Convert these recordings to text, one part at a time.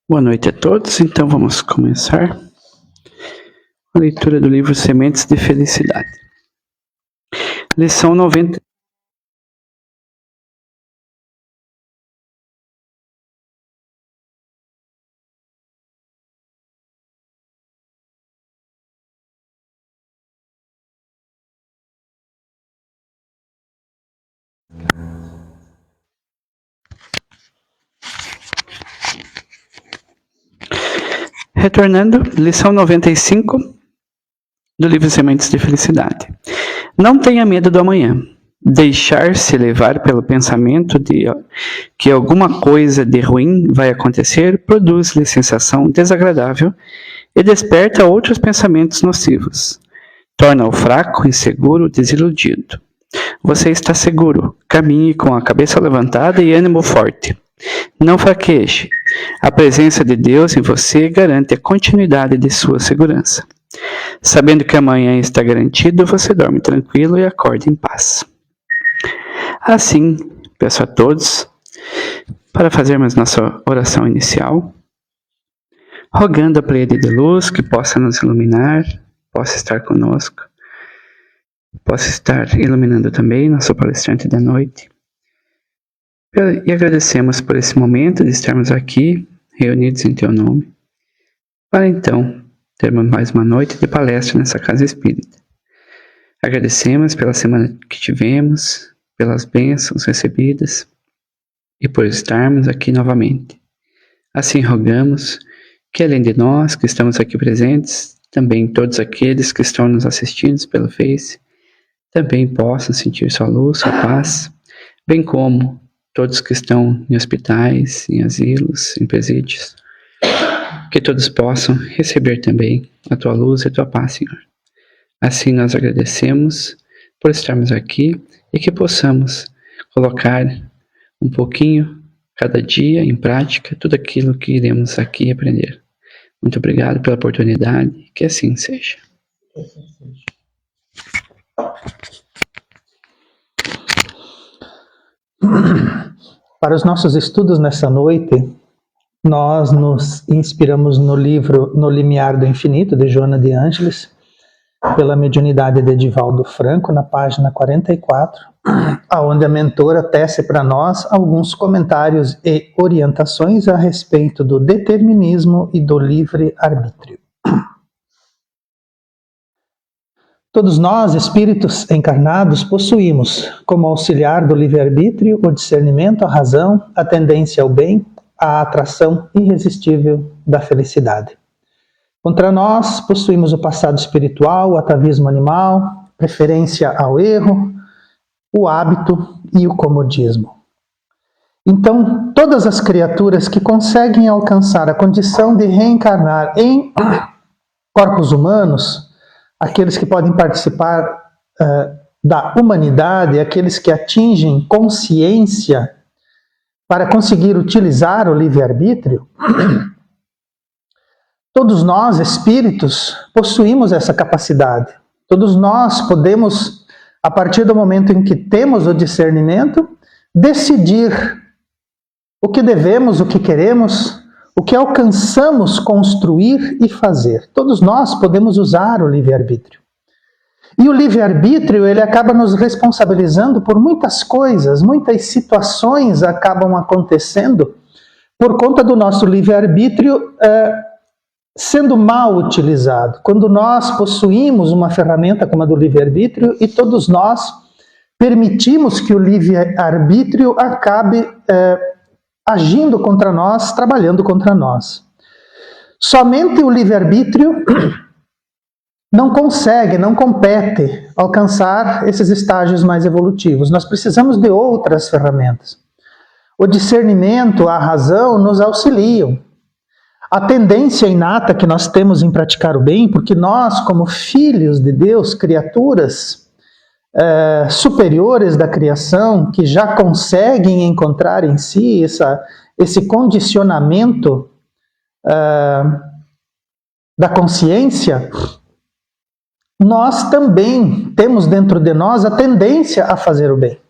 Boa noite a todos. Então vamos começar a leitura do livro Sementes de Felicidade. Lição 90. Retornando, lição 95 do livro Sementes de Felicidade. Não tenha medo do amanhã. Deixar-se levar pelo pensamento de que alguma coisa de ruim vai acontecer produz-lhe sensação desagradável e desperta outros pensamentos nocivos. Torna-o fraco, inseguro, desiludido. Você está seguro. Caminhe com a cabeça levantada e ânimo forte. Não fraqueje. A presença de Deus em você garante a continuidade de sua segurança. Sabendo que amanhã está garantido, você dorme tranquilo e acorda em paz. Assim, peço a todos para fazermos nossa oração inicial, rogando a Pleiade de luz que possa nos iluminar, possa estar conosco, possa estar iluminando também nosso palestrante da noite. E agradecemos por esse momento de estarmos aqui, reunidos em Teu nome, para então termos mais uma noite de palestra nessa casa espírita. Agradecemos pela semana que tivemos, pelas bênçãos recebidas e por estarmos aqui novamente. Assim rogamos que além de nós que estamos aqui presentes, também todos aqueles que estão nos assistindo pelo Face, também possam sentir sua luz, sua paz, bem como todos que estão em hospitais, em asilos, em presídios, que todos possam receber também a Tua luz e a Tua paz, Senhor. Assim nós agradecemos por estarmos aqui e que possamos colocar um pouquinho, cada dia, em prática, tudo aquilo que iremos aqui aprender. Muito obrigado pela oportunidade, que assim seja. Para os nossos estudos nessa noite, nós nos inspiramos no livro No Limiar do Infinito, de Joana de Ângeles, pela mediunidade de Edivaldo Franco, na página 44, onde a mentora tece para nós alguns comentários e orientações a respeito do determinismo e do livre-arbítrio. Todos nós, espíritos encarnados, possuímos, como auxiliar do livre-arbítrio, o discernimento, a razão, a tendência ao bem, a atração irresistível da felicidade. Contra nós, possuímos o passado espiritual, o atavismo animal, preferência ao erro, o hábito e o comodismo. Então, todas as criaturas que conseguem alcançar a condição de reencarnar em corpos humanos, aqueles que podem participar da humanidade, aqueles que atingem consciência para conseguir utilizar o livre-arbítrio, todos nós, espíritos, possuímos essa capacidade. Todos nós podemos, a partir do momento em que temos o discernimento, decidir o que devemos, o que queremos, o que alcançamos construir e fazer. Todos nós podemos usar o livre-arbítrio. E o livre-arbítrio, ele acaba nos responsabilizando por muitas coisas, muitas situações acabam acontecendo por conta do nosso livre-arbítrio sendo mal utilizado. Quando nós possuímos uma ferramenta como a do livre-arbítrio e todos nós permitimos que o livre-arbítrio acabe agindo contra nós, trabalhando contra nós. Somente o livre-arbítrio não consegue, não compete alcançar esses estágios mais evolutivos. Nós precisamos de outras ferramentas. O discernimento, a razão nos auxiliam. A tendência inata que nós temos em praticar o bem, porque nós, como filhos de Deus, criaturas superiores da criação, que já conseguem encontrar em si esse condicionamento da consciência, nós também temos dentro de nós a tendência a fazer o bem.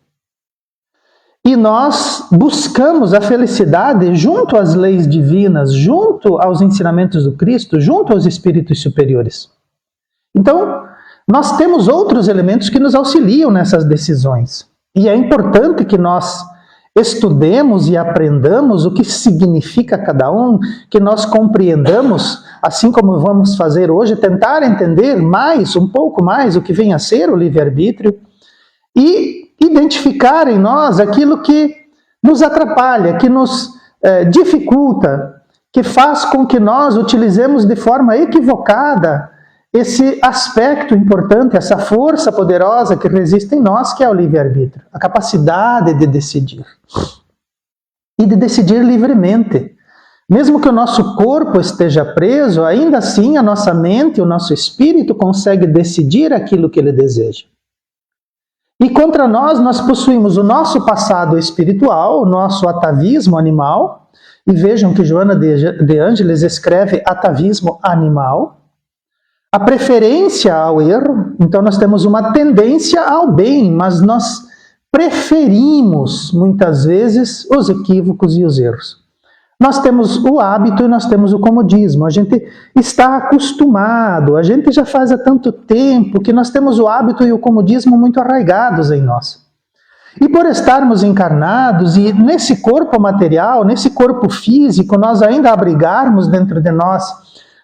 E nós buscamos a felicidade junto às leis divinas, junto aos ensinamentos do Cristo, junto aos espíritos superiores. Então, nós temos outros elementos que nos auxiliam nessas decisões. E é importante que nós estudemos e aprendamos o que significa cada um, que nós compreendamos, assim como vamos fazer hoje, tentar entender mais, um pouco mais, o que vem a ser o livre-arbítrio e identificar em nós aquilo que nos atrapalha, que nos dificulta, que faz com que nós utilizemos de forma equivocada esse aspecto importante, essa força poderosa que resiste em nós, que é o livre-arbítrio, a capacidade de decidir. E de decidir livremente. Mesmo que o nosso corpo esteja preso, ainda assim a nossa mente, o nosso espírito consegue decidir aquilo que ele deseja. E contra nós possuímos o nosso passado espiritual, o nosso atavismo animal, e vejam que Joana de Ângeles escreve atavismo animal, a preferência ao erro. Então nós temos uma tendência ao bem, mas nós preferimos muitas vezes os equívocos e os erros. Nós temos o hábito e nós temos o comodismo. A gente está acostumado, a gente já faz há tanto tempo que nós temos o hábito e o comodismo muito arraigados em nós. E por estarmos encarnados e nesse corpo material, nesse corpo físico, nós ainda abrigarmos dentro de nós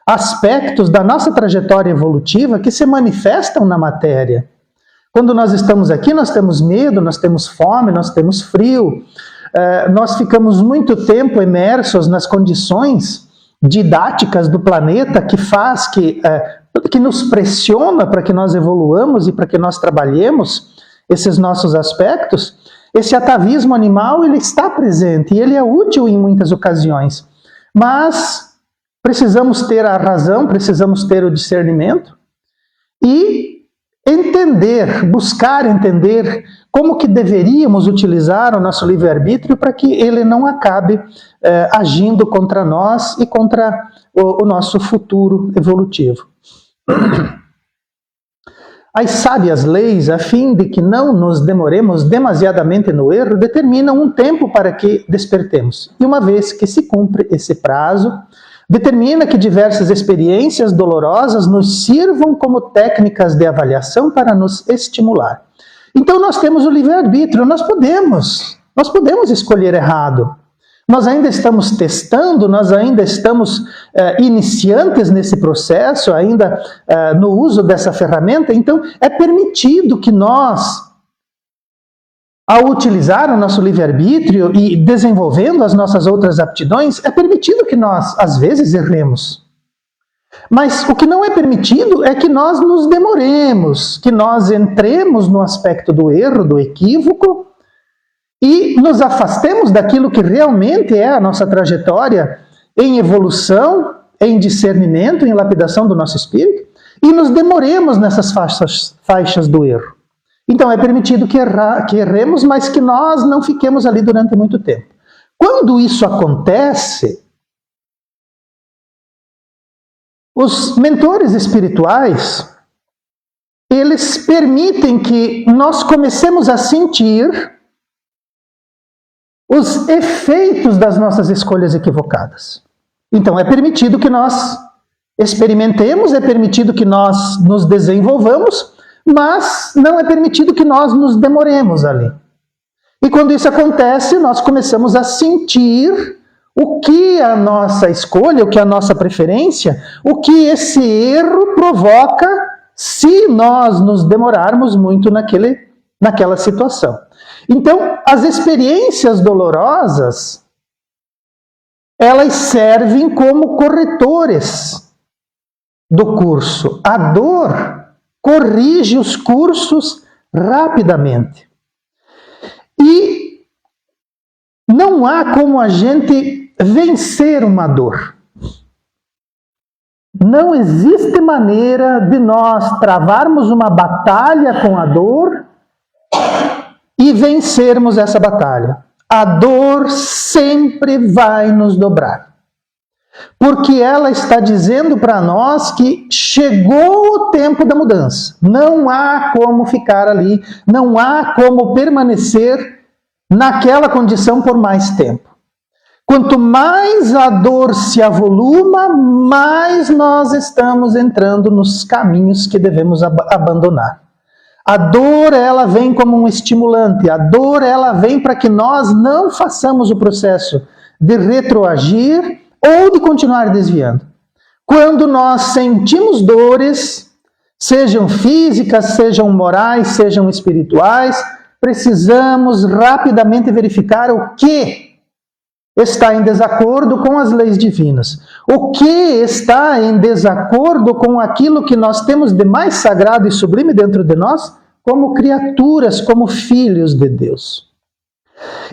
aspectos da nossa trajetória evolutiva que se manifestam na matéria. Quando nós estamos aqui, nós temos medo, nós temos fome, nós temos frio, nós ficamos muito tempo imersos nas condições didáticas do planeta que faz, que nos pressiona para que nós evoluamos e para que nós trabalhemos esses nossos aspectos. Esse atavismo animal, ele está presente e ele é útil em muitas ocasiões, mas precisamos ter a razão, precisamos ter o discernimento e entender, buscar entender como que deveríamos utilizar o nosso livre-arbítrio para que ele não acabe agindo contra nós e contra o nosso futuro evolutivo. As sábias leis, a fim de que não nos demoremos demasiadamente no erro, determinam um tempo para que despertemos. E uma vez que se cumpre esse prazo, determina que diversas experiências dolorosas nos sirvam como técnicas de avaliação para nos estimular. Então nós temos o livre-arbítrio, nós podemos escolher errado. Nós ainda estamos testando, nós ainda estamos iniciantes nesse processo, ainda no uso dessa ferramenta, então é permitido que nós, ao utilizar o nosso livre-arbítrio e desenvolvendo as nossas outras aptidões, é permitido que nós, às vezes, erremos. Mas o que não é permitido é que nós nos demoremos, que nós entremos no aspecto do erro, do equívoco, e nos afastemos daquilo que realmente é a nossa trajetória em evolução, em discernimento, em lapidação do nosso espírito, e nos demoremos nessas faixas do erro. Então é permitido que erremos, mas que nós não fiquemos ali durante muito tempo. Quando isso acontece, os mentores espirituais, eles permitem que nós comecemos a sentir os efeitos das nossas escolhas equivocadas. Então é permitido que nós experimentemos, é permitido que nós nos desenvolvamos, mas não é permitido que nós nos demoremos ali. E quando isso acontece, nós começamos a sentir o que a nossa escolha, o que a nossa preferência, o que esse erro provoca se nós nos demorarmos muito naquela situação. Então, as experiências dolorosas, elas servem como corretores do curso. A dor corrige os cursos rapidamente. E não há como a gente vencer uma dor. Não existe maneira de nós travarmos uma batalha com a dor e vencermos essa batalha. A dor sempre vai nos dobrar. Porque ela está dizendo para nós que chegou o tempo da mudança. Não há como ficar ali, não há como permanecer naquela condição por mais tempo. Quanto mais a dor se avoluma, mais nós estamos entrando nos caminhos que devemos abandonar. A dor, ela vem como um estimulante. A dor, ela vem para que nós não façamos o processo de retroagir ou de continuar desviando. Quando nós sentimos dores, sejam físicas, sejam morais, sejam espirituais, precisamos rapidamente verificar o que está em desacordo com as leis divinas. O que está em desacordo com aquilo que nós temos de mais sagrado e sublime dentro de nós, como criaturas, como filhos de Deus.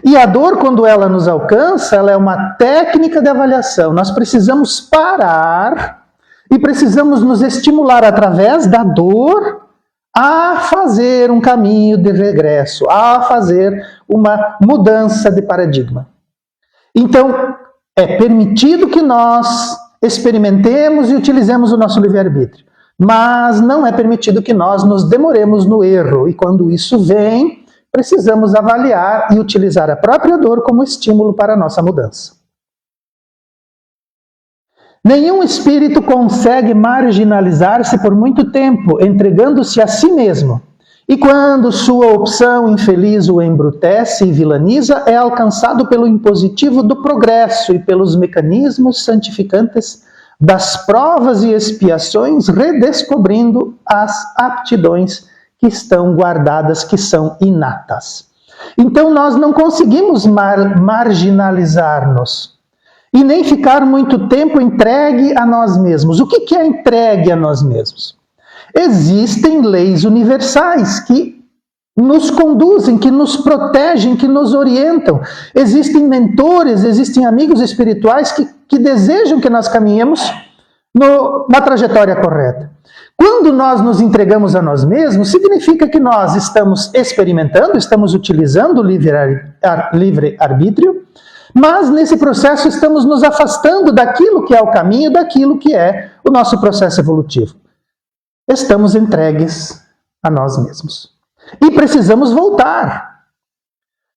E a dor, quando ela nos alcança, ela é uma técnica de avaliação. Nós precisamos parar e precisamos nos estimular através da dor a fazer um caminho de regresso, a fazer uma mudança de paradigma. Então, é permitido que nós experimentemos e utilizemos o nosso livre-arbítrio, mas não é permitido que nós nos demoremos no erro. E quando isso vem, precisamos avaliar e utilizar a própria dor como estímulo para a nossa mudança. Nenhum espírito consegue marginalizar-se por muito tempo, entregando-se a si mesmo. E quando sua opção infeliz o embrutece e vilaniza, é alcançado pelo impositivo do progresso e pelos mecanismos santificantes das provas e expiações, redescobrindo as aptidões que estão guardadas, que são inatas. Então nós não conseguimos marginalizar-nos e nem ficar muito tempo entregue a nós mesmos. O que é entregue a nós mesmos? Existem leis universais que nos conduzem, que nos protegem, que nos orientam. Existem mentores, existem amigos espirituais que desejam que nós caminhemos na trajetória correta. Quando nós nos entregamos a nós mesmos, significa que nós estamos experimentando, estamos utilizando o livre-arbítrio, mas nesse processo estamos nos afastando daquilo que é o caminho, daquilo que é o nosso processo evolutivo. Estamos entregues a nós mesmos. E precisamos voltar.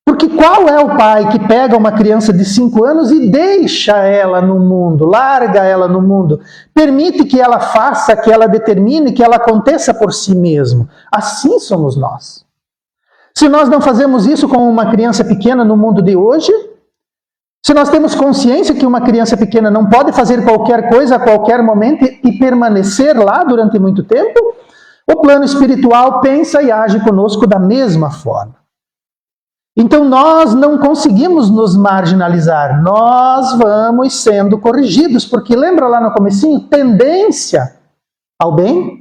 Porque qual é o pai que pega uma criança de 5 anos e deixa ela no mundo, larga ela no mundo, permite que ela faça, que ela determine, que ela aconteça por si mesmo? Assim somos nós. Se nós não fazemos isso com uma criança pequena no mundo de hoje, se nós temos consciência que uma criança pequena não pode fazer qualquer coisa a qualquer momento e permanecer lá durante muito tempo, o plano espiritual pensa e age conosco da mesma forma. Então nós não conseguimos nos marginalizar, nós vamos sendo corrigidos, porque lembra lá no comecinho, tendência ao bem?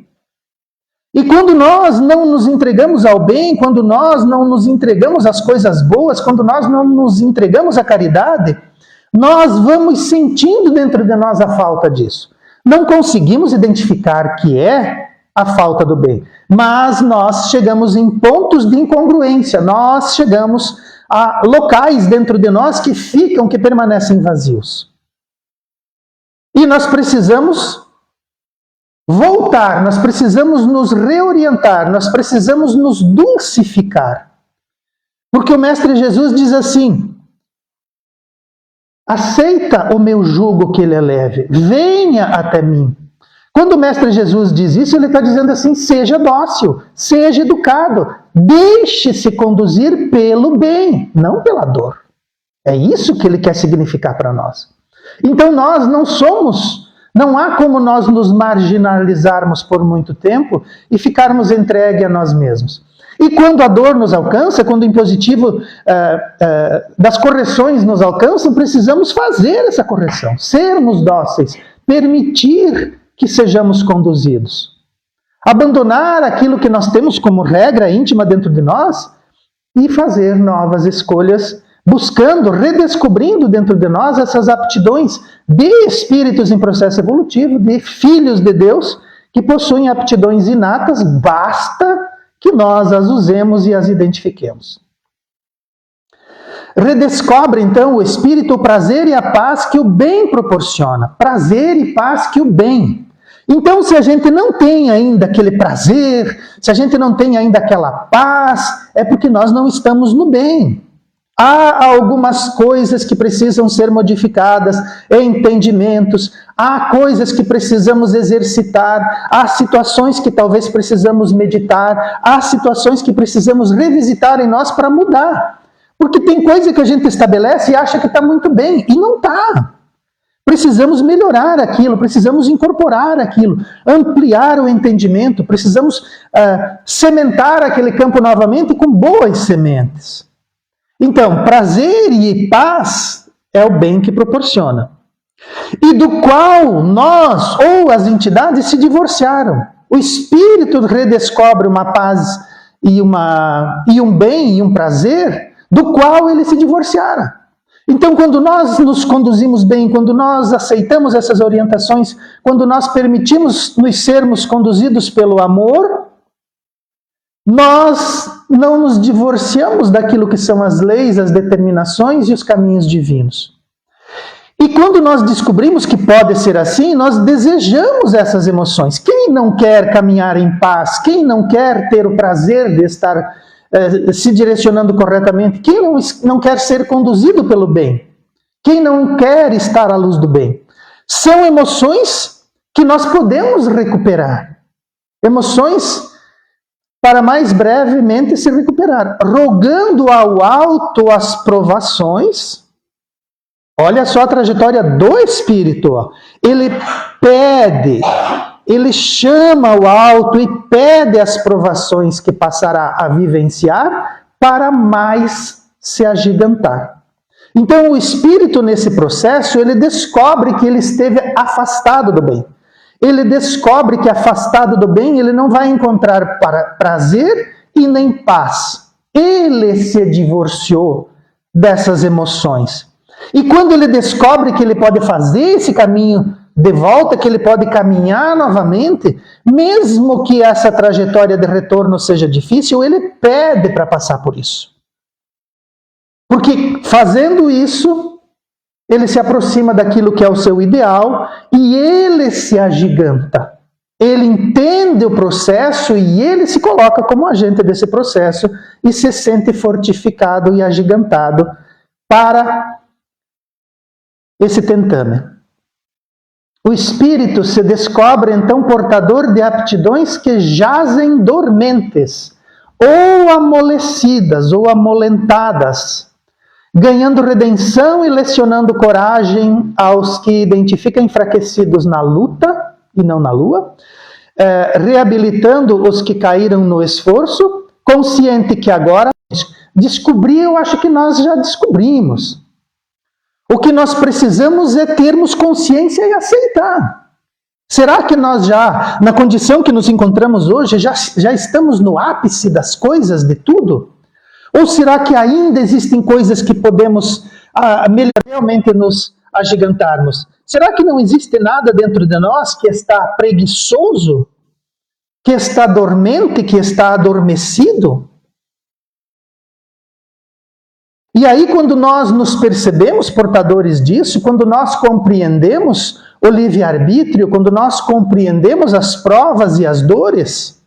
E quando nós não nos entregamos ao bem, quando nós não nos entregamos às coisas boas, quando nós não nos entregamos à caridade, nós vamos sentindo dentro de nós a falta disso. Não conseguimos identificar que é a falta do bem, mas nós chegamos em pontos de incongruência, nós chegamos a locais dentro de nós que permanecem vazios. E nós precisamos voltar, nós precisamos nos reorientar, nós precisamos nos dulcificar. Porque o Mestre Jesus diz assim: aceita o meu jugo que ele é leve, venha até mim. Quando o Mestre Jesus diz isso, ele está dizendo assim: seja dócil, seja educado, deixe-se conduzir pelo bem, não pela dor. É isso que ele quer significar para nós. Então nós não há como nós nos marginalizarmos por muito tempo e ficarmos entregues a nós mesmos. E quando a dor nos alcança, quando o impositivo das correções nos alcançam, precisamos fazer essa correção, sermos dóceis, permitir que sejamos conduzidos. Abandonar aquilo que nós temos como regra íntima dentro de nós e fazer novas escolhas, buscando, redescobrindo dentro de nós essas aptidões de espíritos em processo evolutivo, de filhos de Deus, que possuem aptidões inatas, basta que nós as usemos e as identifiquemos. Redescobre, então, o espírito, o prazer e a paz que o bem proporciona. Prazer e paz que o bem. Então, se a gente não tem ainda aquele prazer, se a gente não tem ainda aquela paz, é porque nós não estamos no bem. Há algumas coisas que precisam ser modificadas, entendimentos, há coisas que precisamos exercitar, há situações que talvez precisamos meditar, há situações que precisamos revisitar em nós para mudar. Porque tem coisa que a gente estabelece e acha que está muito bem, e não está. Precisamos melhorar aquilo, precisamos incorporar aquilo, ampliar o entendimento, precisamos sementar aquele campo novamente com boas sementes. Então, prazer e paz é o bem que proporciona. E do qual nós, ou as entidades, se divorciaram. O espírito redescobre uma paz e um bem e um prazer, do qual ele se divorciara. Então, quando nós nos conduzimos bem, quando nós aceitamos essas orientações, quando nós permitimos nos sermos conduzidos pelo amor, nós não nos divorciamos daquilo que são as leis, as determinações e os caminhos divinos. E quando nós descobrimos que pode ser assim, nós desejamos essas emoções. Quem não quer caminhar em paz? Quem não quer ter o prazer de estar se direcionando corretamente? Quem não quer ser conduzido pelo bem? Quem não quer estar à luz do bem? São emoções que nós podemos recuperar. Emoções para mais brevemente se recuperar, rogando ao alto as provações. Olha só a trajetória do Espírito. Ó. Ele pede, ele chama o alto e pede as provações que passará a vivenciar para mais se agigantar. Então o Espírito nesse processo, ele descobre que ele esteve afastado do bem. Ele descobre que afastado do bem, ele não vai encontrar prazer e nem paz. Ele se divorciou dessas emoções. E quando ele descobre que ele pode fazer esse caminho de volta, que ele pode caminhar novamente, mesmo que essa trajetória de retorno seja difícil, ele pede para passar por isso. Porque fazendo isso, ele se aproxima daquilo que é o seu ideal e ele se agiganta. Ele entende o processo e ele se coloca como agente desse processo e se sente fortificado e agigantado para esse tentame. O espírito se descobre então portador de aptidões que jazem dormentes, ou amolecidas, ou amolentadas, ganhando redenção e lecionando coragem aos que identificam enfraquecidos na luta e não na lua, reabilitando os que caíram no esforço, consciente que agora descobrir, eu acho que nós já descobrimos. O que nós precisamos é termos consciência e aceitar. Será que nós já, na condição que nos encontramos hoje, já estamos no ápice das coisas, de tudo? Ou será que ainda existem coisas que podemos realmente nos agigantarmos? Será que não existe nada dentro de nós que está preguiçoso, que está dormente, que está adormecido? E aí, quando nós nos percebemos portadores disso, quando nós compreendemos o livre-arbítrio, quando nós compreendemos as provas e as dores,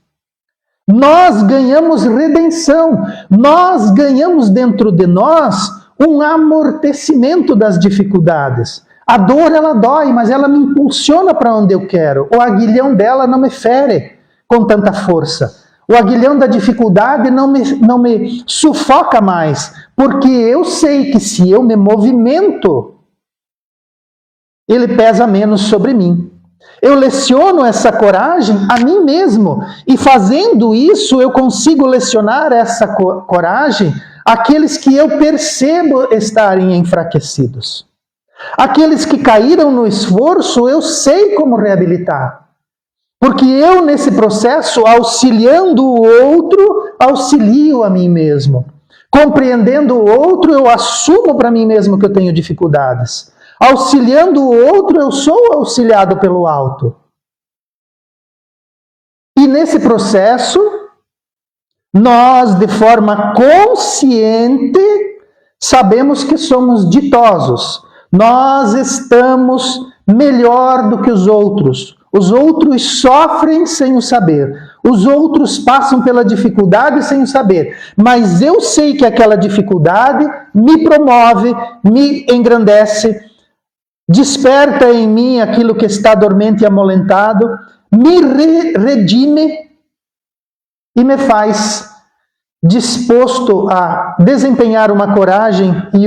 nós ganhamos redenção, nós ganhamos dentro de nós um amortecimento das dificuldades. A dor, ela dói, mas ela me impulsiona para onde eu quero. O aguilhão dela não me fere com tanta força. O aguilhão da dificuldade não me sufoca mais, porque eu sei que se eu me movimento, ele pesa menos sobre mim. Eu leciono essa coragem a mim mesmo, e fazendo isso eu consigo lecionar essa coragem àqueles que eu percebo estarem enfraquecidos. Aqueles que caíram no esforço, eu sei como reabilitar. Porque eu, nesse processo, auxiliando o outro, auxilio a mim mesmo. Compreendendo o outro, eu assumo para mim mesmo que eu tenho dificuldades. Auxiliando o outro, eu sou auxiliado pelo alto. E nesse processo, nós, de forma consciente, sabemos que somos ditosos. Nós estamos melhor do que os outros. Os outros sofrem sem o saber. Os outros passam pela dificuldade sem o saber, mas eu sei que aquela dificuldade me promove, me engrandece, desperta em mim aquilo que está dormente e amolentado, me redime e me faz disposto a desempenhar uma coragem e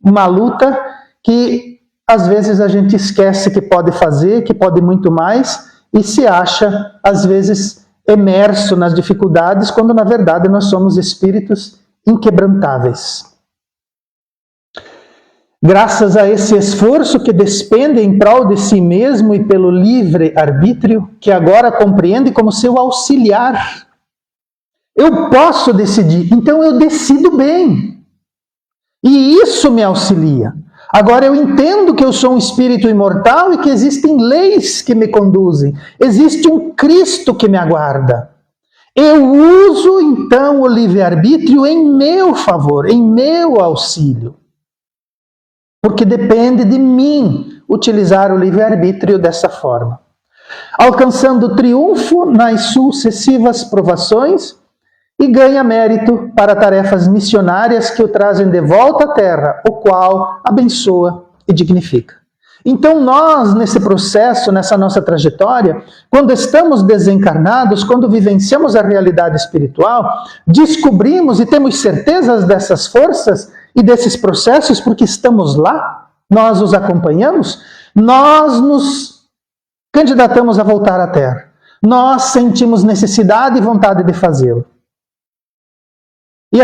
uma luta que às vezes a gente esquece que pode fazer, que pode muito mais, e se acha, às vezes, imerso nas dificuldades, quando na verdade nós somos espíritos inquebrantáveis. Graças a esse esforço que despende em prol de si mesmo e pelo livre arbítrio, que agora compreende como seu auxiliar, eu posso decidir, então eu decido bem. E isso me auxilia. Agora eu entendo que eu sou um espírito imortal e que existem leis que me conduzem. Existe um Cristo que me aguarda. Eu uso então o livre-arbítrio em meu favor, em meu auxílio. Porque depende de mim utilizar o livre-arbítrio dessa forma. Alcançando triunfo nas sucessivas provações, e ganha mérito para tarefas missionárias que o trazem de volta à Terra, o qual abençoa e dignifica. Então nós, nesse processo, nessa nossa trajetória, quando estamos desencarnados, quando vivenciamos a realidade espiritual, descobrimos e temos certezas dessas forças e desses processos porque estamos lá, nós os acompanhamos, nós nos candidatamos a voltar à Terra. Nós sentimos necessidade e vontade de fazê-lo. E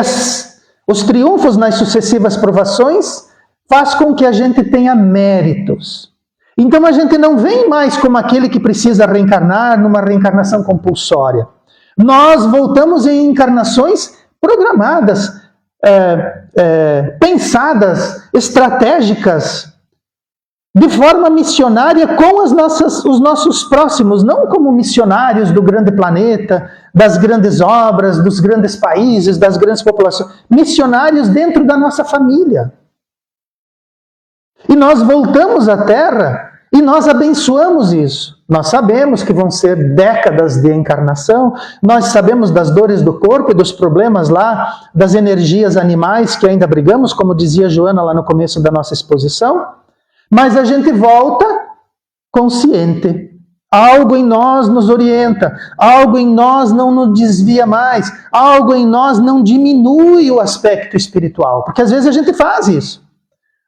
os triunfos nas sucessivas provações faz com que a gente tenha méritos. Então a gente não vem mais como aquele que precisa reencarnar numa reencarnação compulsória. Nós voltamos em encarnações programadas, pensadas, estratégicas, de forma missionária com os nossos próximos, não como missionários do grande planeta, das grandes obras, dos grandes países, das grandes populações. Missionários dentro da nossa família. E nós voltamos à Terra e nós abençoamos isso. Nós sabemos que vão ser décadas de encarnação, nós sabemos das dores do corpo e dos problemas lá, das energias animais que ainda brigamos, como dizia Joana lá no começo da nossa exposição. Mas a gente volta consciente. Algo em nós nos orienta, algo em nós não nos desvia mais, algo em nós não diminui o aspecto espiritual. Porque às vezes a gente faz isso.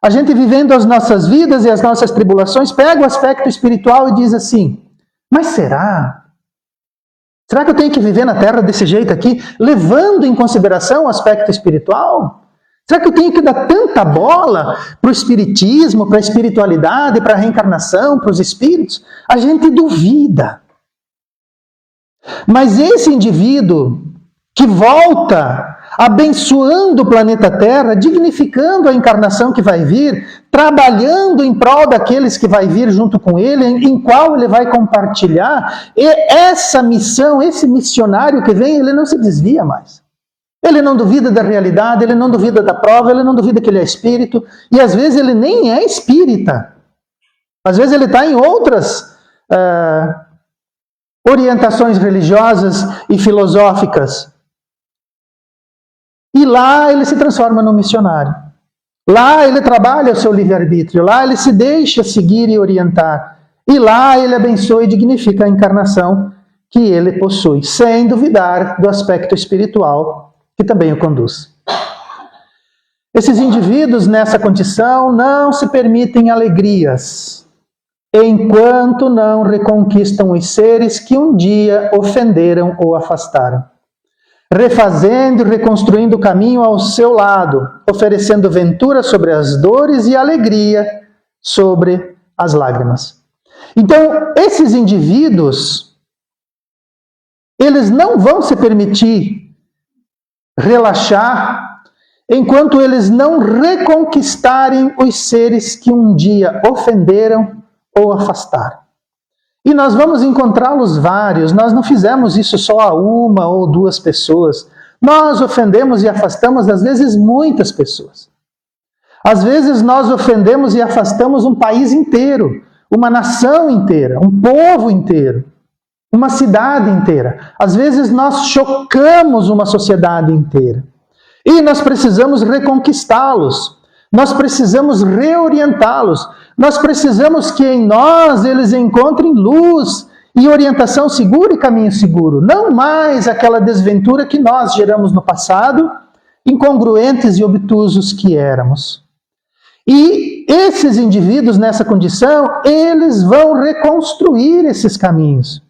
A gente vivendo as nossas vidas e as nossas tribulações, pega o aspecto espiritual e diz assim, mas será? Será que eu tenho que viver na Terra desse jeito aqui, levando em consideração o aspecto espiritual? Será que eu tenho que dar tanta bola para o espiritismo, para a espiritualidade, para a reencarnação, para os espíritos? A gente duvida. Mas esse indivíduo que volta abençoando o planeta Terra, dignificando a encarnação que vai vir, trabalhando em prol daqueles que vai vir junto com ele, em qual ele vai compartilhar, e essa missão, esse missionário que vem, ele não se desvia mais. Ele não duvida da realidade, ele não duvida da prova, ele não duvida que ele é espírito, e às vezes ele nem é espírita. Às vezes ele está em outras orientações religiosas e filosóficas. E lá ele se transforma num missionário. Lá ele trabalha o seu livre-arbítrio, lá ele se deixa seguir e orientar. E lá ele abençoa e dignifica a encarnação que ele possui, sem duvidar do aspecto espiritual que também o conduz. Esses indivíduos nessa condição não se permitem alegrias, enquanto não reconquistam os seres que um dia ofenderam ou afastaram, refazendo e reconstruindo o caminho ao seu lado, oferecendo ventura sobre as dores e alegria sobre as lágrimas. Então, esses indivíduos, eles não vão se permitir relaxar enquanto eles não reconquistarem os seres que um dia ofenderam ou afastaram. E nós vamos encontrá-los vários, nós não fizemos isso só a uma ou duas pessoas. Nós ofendemos e afastamos, às vezes, muitas pessoas. Às vezes nós ofendemos e afastamos um país inteiro, uma nação inteira, um povo inteiro. uma cidade inteira. Às vezes nós chocamos uma sociedade inteira. E nós precisamos reconquistá-los. Nós precisamos reorientá-los. Nós precisamos que em nós eles encontrem luz e orientação segura e caminho seguro. Não mais aquela desventura que nós geramos no passado, incongruentes e obtusos que éramos. E esses indivíduos nessa condição, eles vão reconstruir esses caminhos.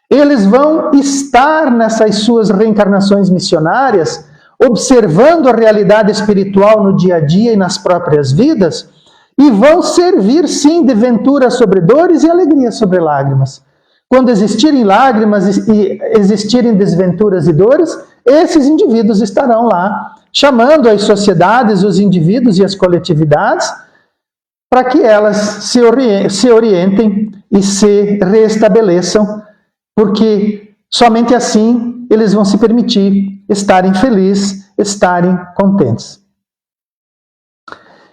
Eles vão estar nessas suas reencarnações missionárias, observando a realidade espiritual no dia a dia e nas próprias vidas, e vão servir sim de ventura sobre dores e alegria sobre lágrimas. Quando existirem lágrimas e existirem desventuras e dores, esses indivíduos estarão lá, chamando as sociedades, os indivíduos e as coletividades, para que elas se orientem e se reestabeleçam, porque somente assim eles vão se permitir estarem felizes, estarem contentes.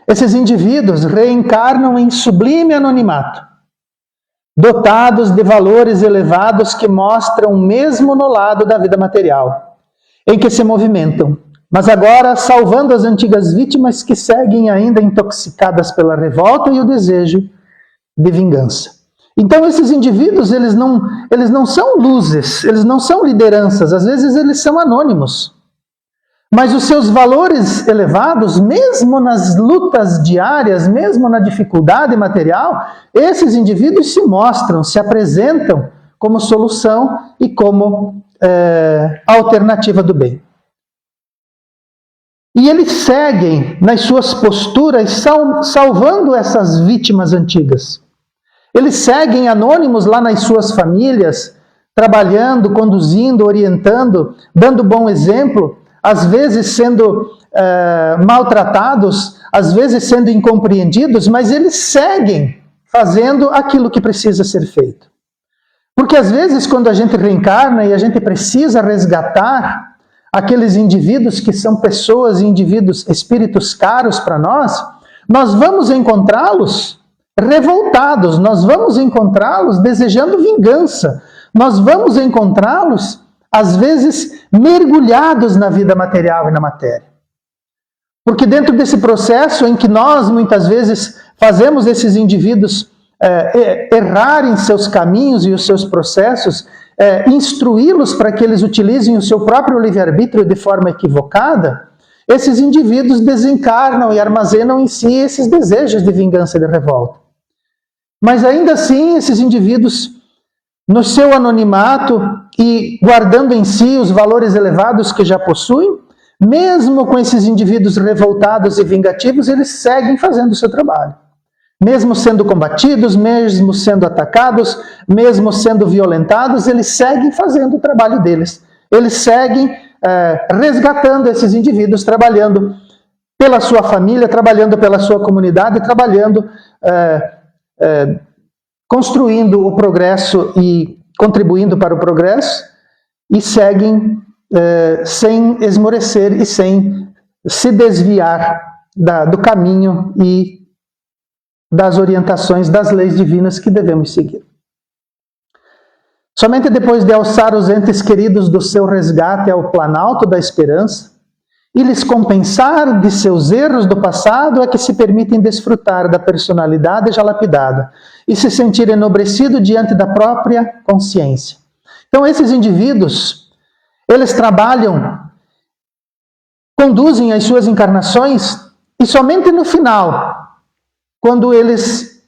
Esses indivíduos reencarnam em sublime anonimato, dotados de valores elevados que mostram mesmo no lado da vida material, em que se movimentam, mas agora salvando as antigas vítimas que seguem ainda intoxicadas pela revolta e o desejo de vingança. Então esses indivíduos, eles não são luzes, eles não são lideranças, às vezes eles são anônimos. Mas os seus valores elevados, mesmo nas lutas diárias, mesmo na dificuldade material, esses indivíduos se mostram, se apresentam como solução e como alternativa do bem. E eles seguem nas suas posturas salvando essas vítimas antigas. Eles seguem anônimos lá nas suas famílias, trabalhando, conduzindo, orientando, dando bom exemplo, às vezes sendo maltratados, às vezes sendo incompreendidos, mas eles seguem fazendo aquilo que precisa ser feito. Porque às vezes quando a gente reencarna e a gente precisa resgatar aqueles indivíduos que são pessoas e indivíduos, espíritos caros para nós, nós vamos encontrá-los revoltados, nós vamos encontrá-los desejando vingança, nós vamos encontrá-los, às vezes, mergulhados na vida material e na matéria. Porque dentro desse processo em que nós, muitas vezes, fazemos esses indivíduos errarem seus caminhos e os seus processos, instruí-los para que eles utilizem o seu próprio livre-arbítrio de forma equivocada, esses indivíduos desencarnam e armazenam em si esses desejos de vingança e de revolta. Mas ainda assim, esses indivíduos, no seu anonimato e guardando em si os valores elevados que já possuem, mesmo com esses indivíduos revoltados e vingativos, eles seguem fazendo o seu trabalho. Mesmo sendo combatidos, mesmo sendo atacados, mesmo sendo violentados, eles seguem fazendo o trabalho deles. Eles seguem resgatando esses indivíduos, trabalhando pela sua família, trabalhando pela sua comunidade, trabalhando, construindo o progresso e contribuindo para o progresso, e seguem sem esmorecer e sem se desviar do caminho e das orientações, das leis divinas que devemos seguir. Somente depois de alçar os entes queridos do seu resgate ao planalto da esperança e lhes compensar de seus erros do passado é que se permitem desfrutar da personalidade já lapidada e se sentir enobrecido diante da própria consciência. Então esses indivíduos, eles trabalham, conduzem as suas encarnações e somente no final, quando eles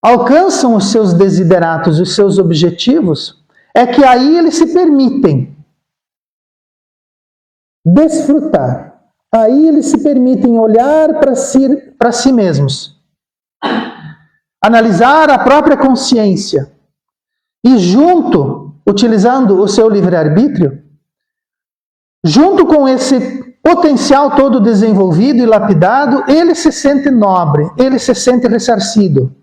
alcançam os seus desideratos, os seus objetivos, é que aí eles se permitem desfrutar. Aí eles se permitem olhar para si mesmos, analisar a própria consciência e junto, utilizando o seu livre-arbítrio, junto com esse potencial todo desenvolvido e lapidado, ele se sente nobre, ele se sente ressarcido.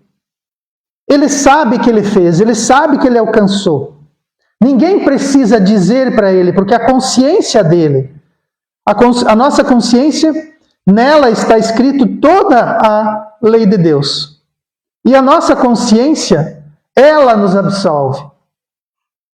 Ele sabe que ele fez, ele sabe que ele alcançou. Ninguém precisa dizer para ele, porque a consciência dele, a nossa consciência, nela está escrito toda a lei de Deus. E a nossa consciência, ela nos absolve.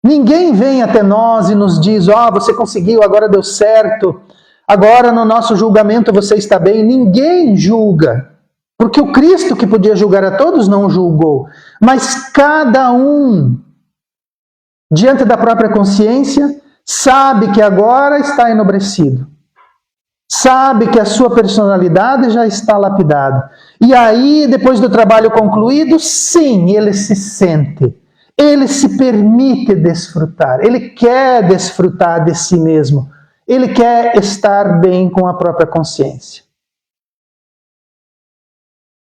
Ninguém vem até nós e nos diz, você conseguiu, agora deu certo, agora no nosso julgamento você está bem. Ninguém julga, porque o Cristo que podia julgar a todos não julgou. Mas cada um, diante da própria consciência, sabe que agora está enobrecido. Sabe que a sua personalidade já está lapidada. E aí, depois do trabalho concluído, sim, ele se sente. Ele se permite desfrutar. Ele quer desfrutar de si mesmo. Ele quer estar bem com a própria consciência.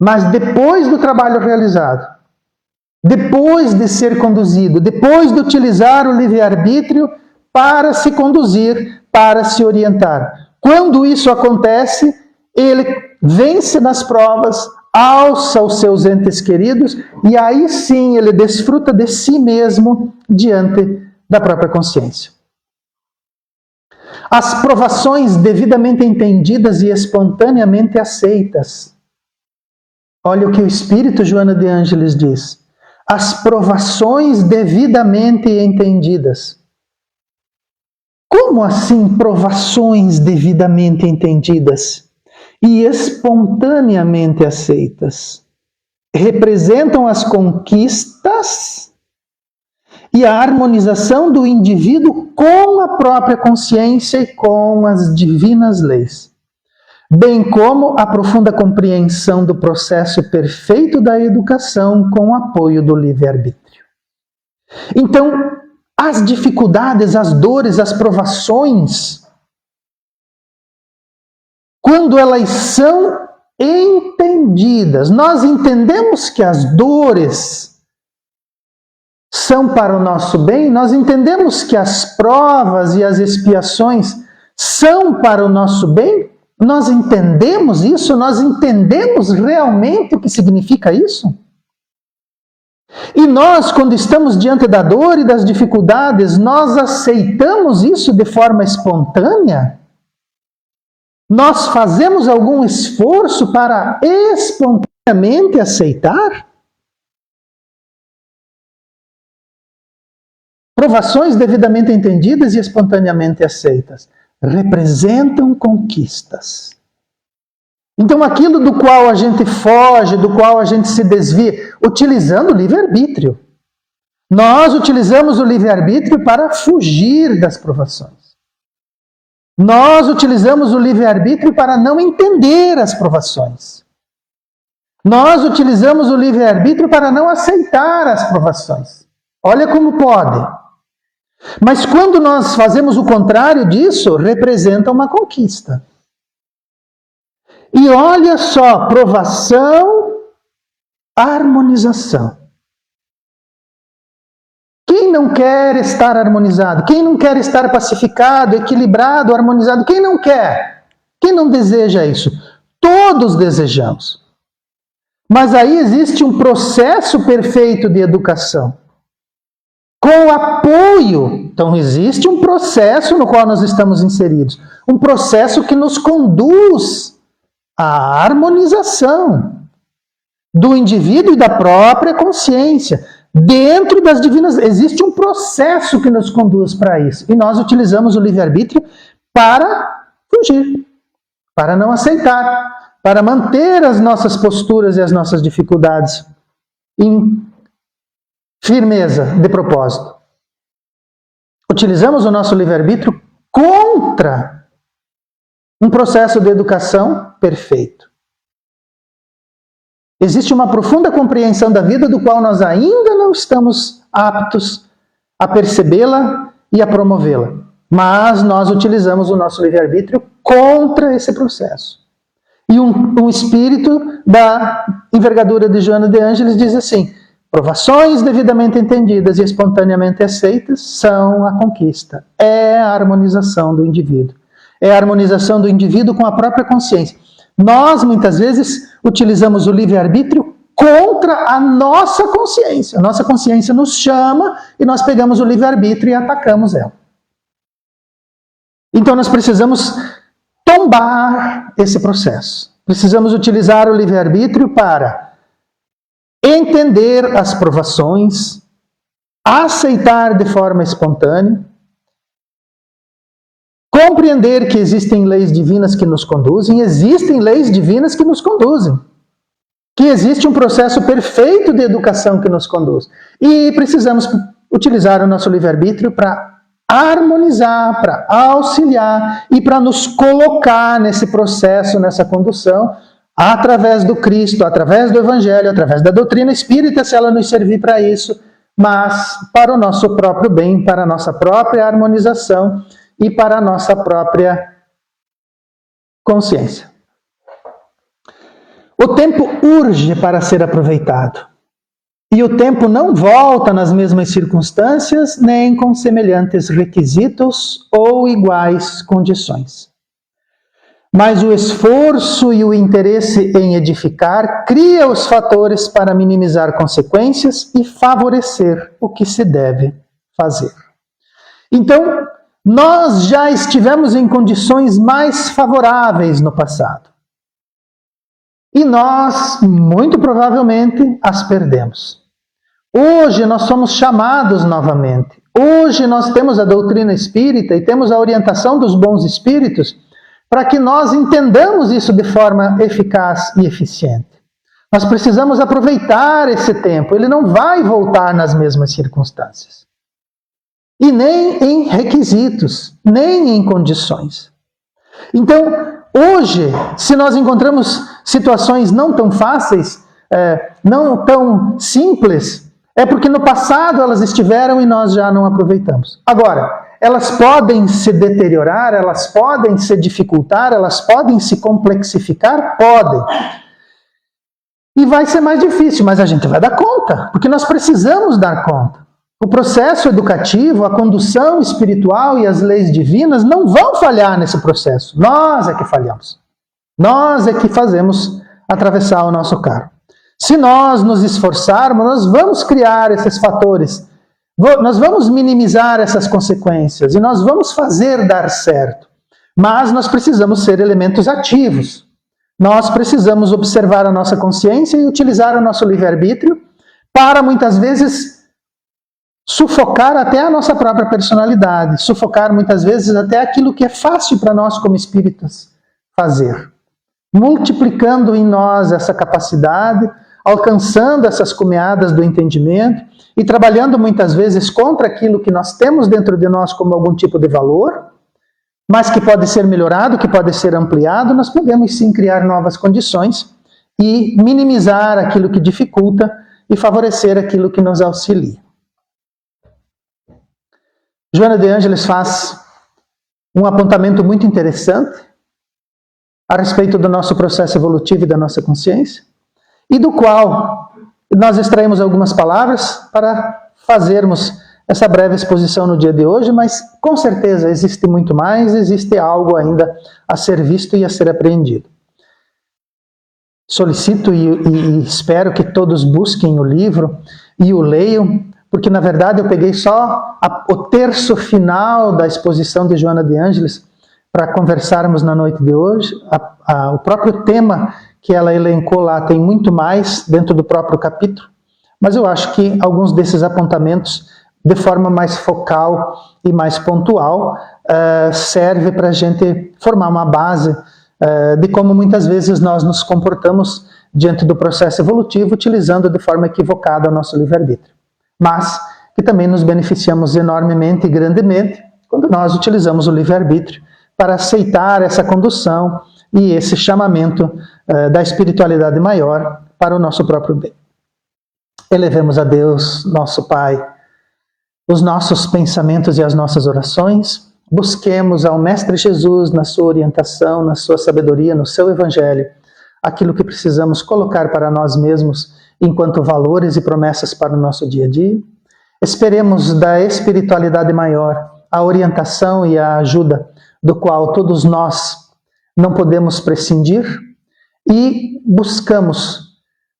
Mas depois do trabalho realizado, depois de ser conduzido, depois de utilizar o livre-arbítrio para se conduzir, para se orientar, quando isso acontece, ele vence nas provas, alça os seus entes queridos, e aí sim ele desfruta de si mesmo diante da própria consciência. As provações devidamente entendidas e espontaneamente aceitas. Olha o que o Espírito Joana de Ângeles diz. As provações devidamente entendidas. Como assim provações devidamente entendidas e espontaneamente aceitas? Representam as conquistas e a harmonização do indivíduo com a própria consciência e com as divinas leis, bem como a profunda compreensão do processo perfeito da educação com o apoio do livre-arbítrio. Então, as dificuldades, as dores, as provações, quando elas são entendidas, nós entendemos que as dores são para o nosso bem, nós entendemos que as provas e as expiações são para o nosso bem, nós entendemos isso, nós entendemos realmente o que significa isso? E nós, quando estamos diante da dor e das dificuldades, nós aceitamos isso de forma espontânea? Nós fazemos algum esforço para espontaneamente aceitar? Provações devidamente entendidas e espontaneamente aceitas representam conquistas. Então, aquilo do qual a gente foge, do qual a gente se desvia, utilizando o livre-arbítrio. Nós utilizamos o livre-arbítrio para fugir das provações. Nós utilizamos o livre-arbítrio para não entender as provações. Nós utilizamos o livre-arbítrio para não aceitar as provações. Olha como pode. Mas quando nós fazemos o contrário disso, representa uma conquista. E olha só, provação, harmonização. Quem não quer estar harmonizado? Quem não quer estar pacificado, equilibrado, harmonizado? Quem não quer? Quem não deseja isso? Todos desejamos. Mas aí existe um processo perfeito de educação. Com apoio. Então existe um processo no qual nós estamos inseridos. Um processo que nos conduz à harmonização do indivíduo e da própria consciência. Dentro das divinas, existe um processo que nos conduz para isso. E nós utilizamos o livre-arbítrio para fugir, para não aceitar, para manter as nossas posturas e as nossas dificuldades em firmeza de propósito. Utilizamos o nosso livre-arbítrio contra um processo de educação perfeito. Existe uma profunda compreensão da vida do qual nós ainda não estamos aptos a percebê-la e a promovê-la. Mas nós utilizamos o nosso livre-arbítrio contra esse processo. E um espírito da envergadura de Joana de Ângeles diz assim: provações devidamente entendidas e espontaneamente aceitas são a conquista. É a harmonização do indivíduo. É a harmonização do indivíduo com a própria consciência. Nós, muitas vezes, utilizamos o livre-arbítrio contra a nossa consciência. A nossa consciência nos chama e nós pegamos o livre-arbítrio e atacamos ela. Então nós precisamos tombar esse processo. Precisamos utilizar o livre-arbítrio para entender as provações, aceitar de forma espontânea, compreender que existem leis divinas que nos conduzem, existem leis divinas que nos conduzem, que existe um processo perfeito de educação que nos conduz. E precisamos utilizar o nosso livre-arbítrio para harmonizar, para auxiliar e para nos colocar nesse processo, nessa condução, através do Cristo, através do Evangelho, através da doutrina espírita, se ela nos servir para isso, mas para o nosso próprio bem, para a nossa própria harmonização e para a nossa própria consciência. O tempo urge para ser aproveitado. E o tempo não volta nas mesmas circunstâncias, nem com semelhantes requisitos ou iguais condições. Mas o esforço e o interesse em edificar cria os fatores para minimizar consequências e favorecer o que se deve fazer. Então, nós já estivemos em condições mais favoráveis no passado. E nós, muito provavelmente, as perdemos. Hoje nós somos chamados novamente. Hoje nós temos a doutrina espírita e temos a orientação dos bons espíritos para que nós entendamos isso de forma eficaz e eficiente. Nós precisamos aproveitar esse tempo. Ele não vai voltar nas mesmas circunstâncias. E nem em requisitos, nem em condições. Então, hoje, se nós encontramos situações não tão fáceis, não tão simples, é porque no passado elas estiveram e nós já não aproveitamos. Agora, elas podem se deteriorar, elas podem se dificultar, elas podem se complexificar? Podem. E vai ser mais difícil, mas a gente vai dar conta, porque nós precisamos dar conta. O processo educativo, a condução espiritual e as leis divinas não vão falhar nesse processo. Nós é que falhamos. Nós é que fazemos atravessar o nosso carro. Se nós nos esforçarmos, nós vamos criar esses fatores. Nós vamos minimizar essas consequências e nós vamos fazer dar certo. Mas nós precisamos ser elementos ativos. Nós precisamos observar a nossa consciência e utilizar o nosso livre-arbítrio para, muitas vezes, sufocar até a nossa própria personalidade, sufocar muitas vezes até aquilo que é fácil para nós como espíritas fazer. Multiplicando em nós essa capacidade, alcançando essas cumeadas do entendimento e trabalhando muitas vezes contra aquilo que nós temos dentro de nós como algum tipo de valor, mas que pode ser melhorado, que pode ser ampliado, nós podemos sim criar novas condições e minimizar aquilo que dificulta e favorecer aquilo que nos auxilia. Joana de Ângeles faz um apontamento muito interessante a respeito do nosso processo evolutivo e da nossa consciência, e do qual nós extraímos algumas palavras para fazermos essa breve exposição no dia de hoje, mas com certeza existe muito mais, existe algo ainda a ser visto e a ser apreendido. Solicito e espero que todos busquem o livro e o leiam, porque na verdade eu peguei só o terço final da exposição de Joana de Ângeles para conversarmos na noite de hoje. O próprio tema que ela elencou lá tem muito mais dentro do próprio capítulo, mas eu acho que alguns desses apontamentos, de forma mais focal e mais pontual, serve para a gente formar uma base de como muitas vezes nós nos comportamos diante do processo evolutivo, utilizando de forma equivocada o nosso livre-arbítrio. Mas que também nos beneficiamos enormemente e grandemente quando nós utilizamos o livre-arbítrio para aceitar essa condução e esse chamamento da espiritualidade maior para o nosso próprio bem. Elevemos a Deus, nosso Pai, os nossos pensamentos e as nossas orações, busquemos ao Mestre Jesus na sua orientação, na sua sabedoria, no seu Evangelho, aquilo que precisamos colocar para nós mesmos enquanto valores e promessas para o nosso dia a dia. Esperemos da espiritualidade maior a orientação e a ajuda do qual todos nós não podemos prescindir e buscamos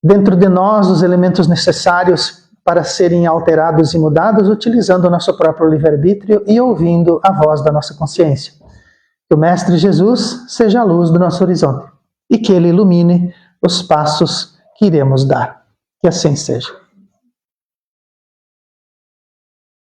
dentro de nós os elementos necessários para serem alterados e mudados, utilizando o nosso próprio livre-arbítrio e ouvindo a voz da nossa consciência. Que o Mestre Jesus seja a luz do nosso horizonte e que Ele ilumine os passos que iremos dar. Que assim seja.